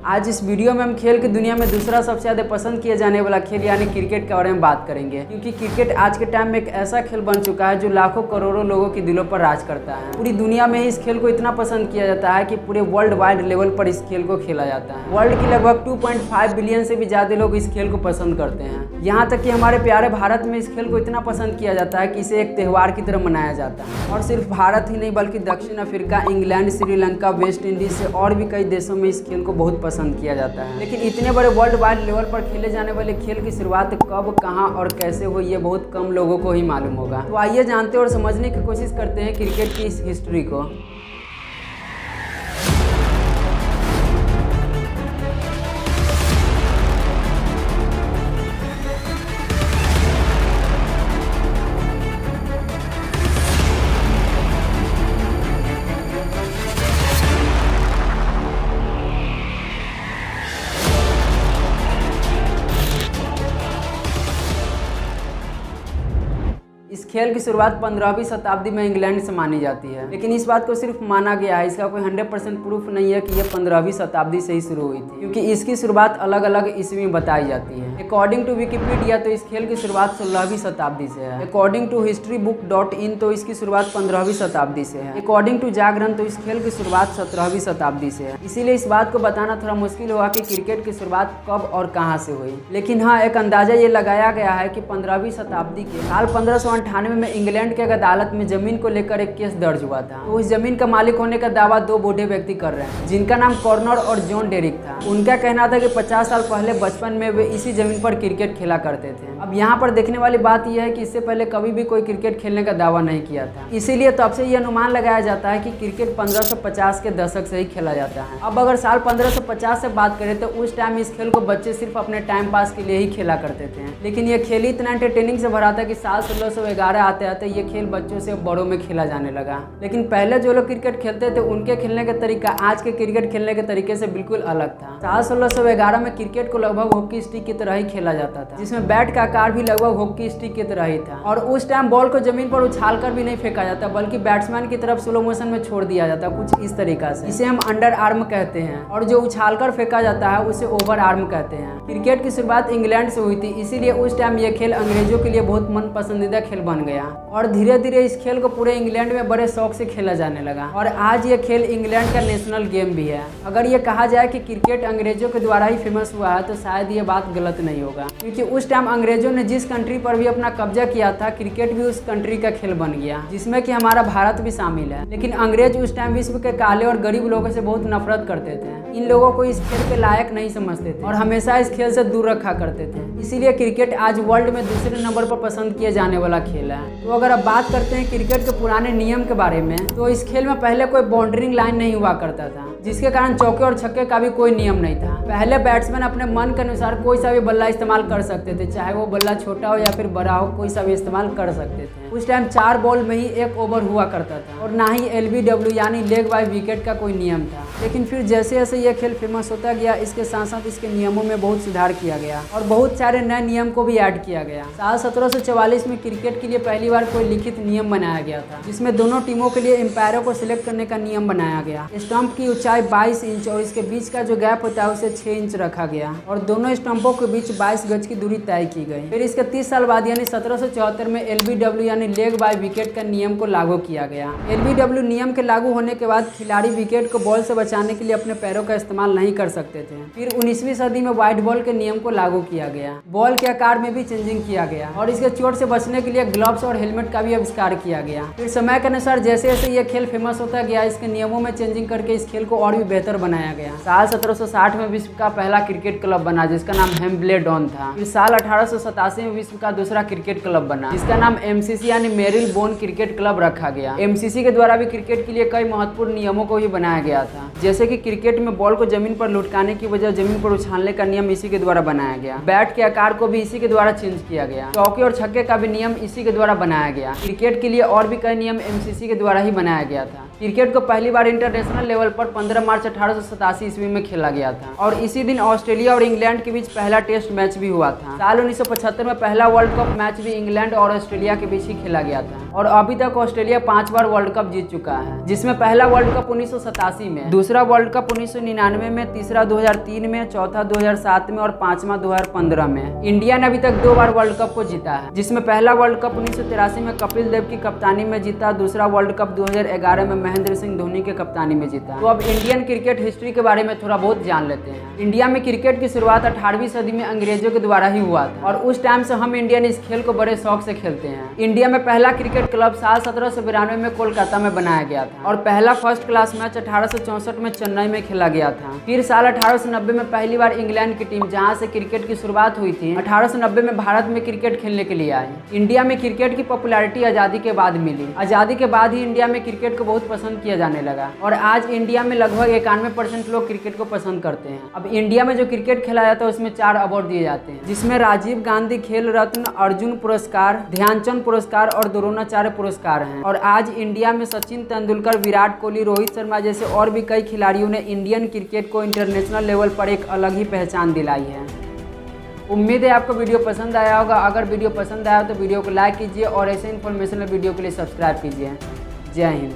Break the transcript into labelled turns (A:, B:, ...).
A: आज इस वीडियो में हम खेल की दुनिया में दूसरा सबसे ज़्यादा पसंद किया जाने वाला खेल यानी क्रिकेट के बारे में बात करेंगे, क्योंकि क्रिकेट आज के टाइम में एक ऐसा खेल बन चुका है जो लाखों करोड़ों लोगों के दिलों पर राज करता है। पूरी दुनिया में इस खेल को इतना पसंद किया जाता है कि पूरे वर्ल्ड वाइड लेवल पर इस खेल को खेला जाता है। वर्ल्ड के लगभग 2.5 बिलियन से भी ज़्यादा लोग इस खेल को पसंद करते हैं। यहाँ तक कि हमारे प्यारे भारत में इस खेल को इतना पसंद किया जाता है कि इसे एक त्यौहार की तरह मनाया जाता है। और सिर्फ भारत ही नहीं बल्कि दक्षिण Africa, England, Sri Lanka, West Indies से और भी कई देशों में इस खेल को बहुत पसंद किया जाता है। लेकिन इतने बड़े वर्ल्ड वाइड लेवल पर खेले जाने वाले खेल की शुरुआत कब, कहां और कैसे हुई ये बहुत कम लोगों को ही मालूम होगा। तो आइए जानते और समझने की कोशिश करते हैं क्रिकेट की इस हिस्ट्री को। इस खेल की शुरुआत 15वीं शताब्दी में इंग्लैंड से मानी जाती है, लेकिन इस बात को सिर्फ माना गया है, इसका कोई 100% प्रूफ नहीं है कि यह 15वीं शताब्दी से ही शुरू हुई थी, क्योंकि इसकी शुरुआत अलग अलग ईस्वी में बताई जाती है। अकॉर्डिंग टू विकिपीडिया तो इस खेल की शुरुआत 16वीं शताब्दी से है। अकॉर्डिंग टू historybook.in तो इसकी शुरुआत 15वीं शताब्दी से है। अकॉर्डिंग टू जागरण तो इस खेल की शुरुआत 17वीं शताब्दी से है। इसीलिए इस बात को बताना थोड़ा मुश्किल होगा कि क्रिकेट की शुरुआत कब और कहाँ से हुई। लेकिन हाँ, एक अंदाजा ये लगाया गया है कि 15वीं शताब्दी के साल 1598 में इंग्लैंड के एक अदालत में जमीन को लेकर एक केस दर्ज हुआ था। तो उस जमीन का मालिक होने का दावा दो बूढ़े व्यक्ति कर रहे हैं, जिनका नाम कॉर्नर और जॉन डेरिक था। उनका कहना था कि 50 साल पहले बचपन में वे इसी जमीन पर क्रिकेट खेला करते थे। अब यहाँ पर देखने वाली बात यह है कि इससे पहले कभी भी कोई क्रिकेट खेलने का दावा नहीं किया था। इसीलिए तब से यह अनुमान लगाया जाता है कि क्रिकेट 1550 के दशक से ही खेला जाता है। अब अगर साल 1550 से बात करें तो उस टाइम इस खेल को बच्चे सिर्फ अपने टाइम पास के लिए ही खेला करते थे। लेकिन यह खेल इतना एंटरटेनिंग से भरा था कि साल 1611 आते आते ये खेल बच्चों से बड़ों में खेला जाने लगा। लेकिन पहले जो लोग क्रिकेट खेलते थे उनके खेलने का तरीका आज के क्रिकेट खेलने के तरीके से बिल्कुल अलग था। साल 1611 में क्रिकेट को लगभग हॉकी स्टिक की तरह ही खेला जाता था, जिसमें बैट का आकार भी लगभग हॉकी स्टिक की तरह ही था। और उस टाइम बॉल को जमीन पर उछालकर भी नहीं फेंका जाता, बल्कि बैट्समैन की तरफ स्लो मोशन में छोड़ दिया जाता, कुछ इस तरीका से। इसे हम अंडर आर्म कहते हैं, और जो उछालकर फेंका जाता है उसे ओवर आर्म कहते हैं। क्रिकेट की शुरुआत इंग्लैंड से हुई थी, इसीलिए उस टाइम यह खेल अंग्रेजों के लिए बहुत मन पसंदीदा खेल बन गया। और धीरे धीरे इस खेल को पूरे इंग्लैंड में बड़े शौक से खेला जाने लगा, और आज ये खेल इंग्लैंड का नेशनल गेम भी है। अगर ये कहा जाए कि क्रिकेट अंग्रेजों के द्वारा ही फेमस हुआ है तो शायद ये बात गलत नहीं होगा, क्योंकि उस टाइम अंग्रेजों ने जिस कंट्री पर भी अपना कब्जा किया था, क्रिकेट भी उस कंट्री का खेल बन गया, जिसमें कि हमारा भारत भी शामिल है। लेकिन अंग्रेज उस टाइम विश्व के काले और गरीब लोगों से बहुत नफरत करते थे। इन लोगों को इस खेल के लायक नहीं समझते थे और हमेशा इस खेल से दूर रखा करते थे। इसीलिए क्रिकेट आज वर्ल्ड में दूसरे नंबर पर पसंद किया जाने वाला खेल है। तो अगर अब बात करते हैं क्रिकेट के पुराने नियम के बारे में, तो इस खेल में पहले कोई बाउंड्रिंग लाइन नहीं हुआ करता था, जिसके कारण चौके और छक्के का भी कोई नियम नहीं था। पहले बैट्समैन अपने मन के अनुसार कोई सा भी बल्ला इस्तेमाल कर सकते थे, चाहे वो बल्ला छोटा हो या फिर बड़ा हो, कोई सा भी इस्तेमाल कर सकते थे। उस टाइम 4 बॉल में ही 1 ओवर हुआ करता था, और ना ही LBW यानी लेग बाय विकेट का कोई नियम था। लेकिन फिर जैसे जैसे यह खेल फेमस होता गया, इसके साथ साथ इसके नियमों में बहुत सुधार किया गया और बहुत सारे नए नियम को भी ऐड किया गया। साल 1744 में क्रिकेट के लिए पहली बार कोई लिखित नियम बनाया गया था, जिसमें दोनों टीमों के लिए एम्पायरों को सिलेक्ट करने का नियम बनाया गया। स्टंप की ऊंचाई 22 इंच और इसके बीच का जो गैप होता है उसे 6 इंच रखा गया, और दोनों स्टंपों के बीच 22 गज की दूरी तय की गई। फिर इसके 30 साल बाद यानी 1774 में LBW यानी लेग बाय विकेट का नियम को लागू किया गया। LBW नियम के लागू होने के बाद खिलाड़ी विकेट को बॉल से बचाने के लिए अपने पैरों का इस्तेमाल नहीं कर सकते थे। फिर 19वीं सदी में व्हाइट बॉल के नियम को लागू किया गया। बॉल के आकार में भी चेंजिंग किया गया और इसके चोट से बचने के लिए ग्लव्स और हेलमेट का भी आविष्कार किया गया। फिर समय के अनुसार जैसे जैसे यह खेल फेमस होता गया, इसके नियमों में चेंजिंग करके इस खेल को और भी बेहतर बनाया गया। साल 1760 में विश्व का पहला क्रिकेट क्लब बना, जिसका नाम हेम्ब्लेडन था। फिर साल 1887 में विश्व का दूसरा क्रिकेट क्लब बना, जिसका नाम MCC यानी मेरिल बोन क्रिकेट क्लब रखा गया। MCC के द्वारा भी क्रिकेट के लिए कई महत्वपूर्ण नियमों को भी बनाया गया था, जैसे कि क्रिकेट में बॉल को जमीन पर लुढ़काने की वजह जमीन पर उछालने का नियम इसी के द्वारा बनाया गया। बैट के आकार को भी इसी के द्वारा चेंज किया गया। चौके और छक्के का भी नियम इसी के द्वारा बनाया गया। क्रिकेट के लिए और भी कई नियम MCC के द्वारा ही बनाया गया था। क्रिकेट को पहली बार इंटरनेशनल लेवल पर 15 मार्च 1887 ईस्वी में खेला गया था, और इसी दिन ऑस्ट्रेलिया और इंग्लैंड के बीच पहला टेस्ट मैच भी हुआ था। साल 1975 में पहला वर्ल्ड कप मैच भी इंग्लैंड और ऑस्ट्रेलिया के बीच ही खेला गया था। और अभी तक ऑस्ट्रेलिया 5 बार वर्ल्ड कप जीत चुका है, जिसमें पहला वर्ल्ड कप 1987 में, दूसरा वर्ल्ड कप 1999 में, तीसरा 2003 में, चौथा 2007 में और पांचवा 2015 में। इंडिया ने अभी तक 2 बार वर्ल्ड कप को जीता है, जिसमें पहला वर्ल्ड कप 1983 में कपिल देव की कप्तानी में जीता, दूसरा वर्ल्ड कप 2011 में महेंद्र सिंह धोनी के कप्तानी में जीता। तो अब इंडियन क्रिकेट हिस्ट्री के बारे में थोड़ा बहुत जान लेते हैं। इंडिया में क्रिकेट की शुरुआत 18वीं सदी में अंग्रेजों के द्वारा ही हुआ था और उस टाइम से हम इंडियन इस खेल को बड़े शौक से खेलते हैं। इंडिया में पहला क्रिकेट क्लब साल 1792 में कोलकाता में बनाया गया था और पहला फर्स्ट क्लास मैच 1864 में चेन्नई में खेला गया था। फिर साल 1890 में पहली बार इंग्लैंड की टीम, जहां से क्रिकेट की शुरुआत हुई थी, 1890 में भारत में क्रिकेट खेलने के लिए आई। इंडिया में क्रिकेट की पॉपुलैरिटी आज़ादी के बाद मिली। आज़ादी के बाद ही इंडिया में क्रिकेट को बहुत पसंद किया जाने लगा और आज इंडिया में लगभग 91% लोग क्रिकेट को पसंद करते हैं। अब इंडिया में जो क्रिकेट खेला जाता है उसमें 4 अवार्ड दिए जाते हैं, जिसमें राजीव गांधी खेल रत्न, अर्जुन पुरस्कार, ध्यानचंद पुरस्कार और द्रोणाचार्य पुरस्कार हैं। और आज इंडिया में सचिन तेंदुलकर, विराट कोहली, रोहित शर्मा जैसे और भी कई खिलाड़ियों ने इंडियन क्रिकेट को इंटरनेशनल लेवल पर एक अलग ही पहचान दिलाई है। उम्मीद है आपको वीडियो पसंद आया होगा। अगर वीडियो पसंद आया तो वीडियो को लाइक कीजिए और ऐसे इन्फॉर्मेशनल वीडियो के लिए सब्सक्राइब कीजिए। जय हिंद।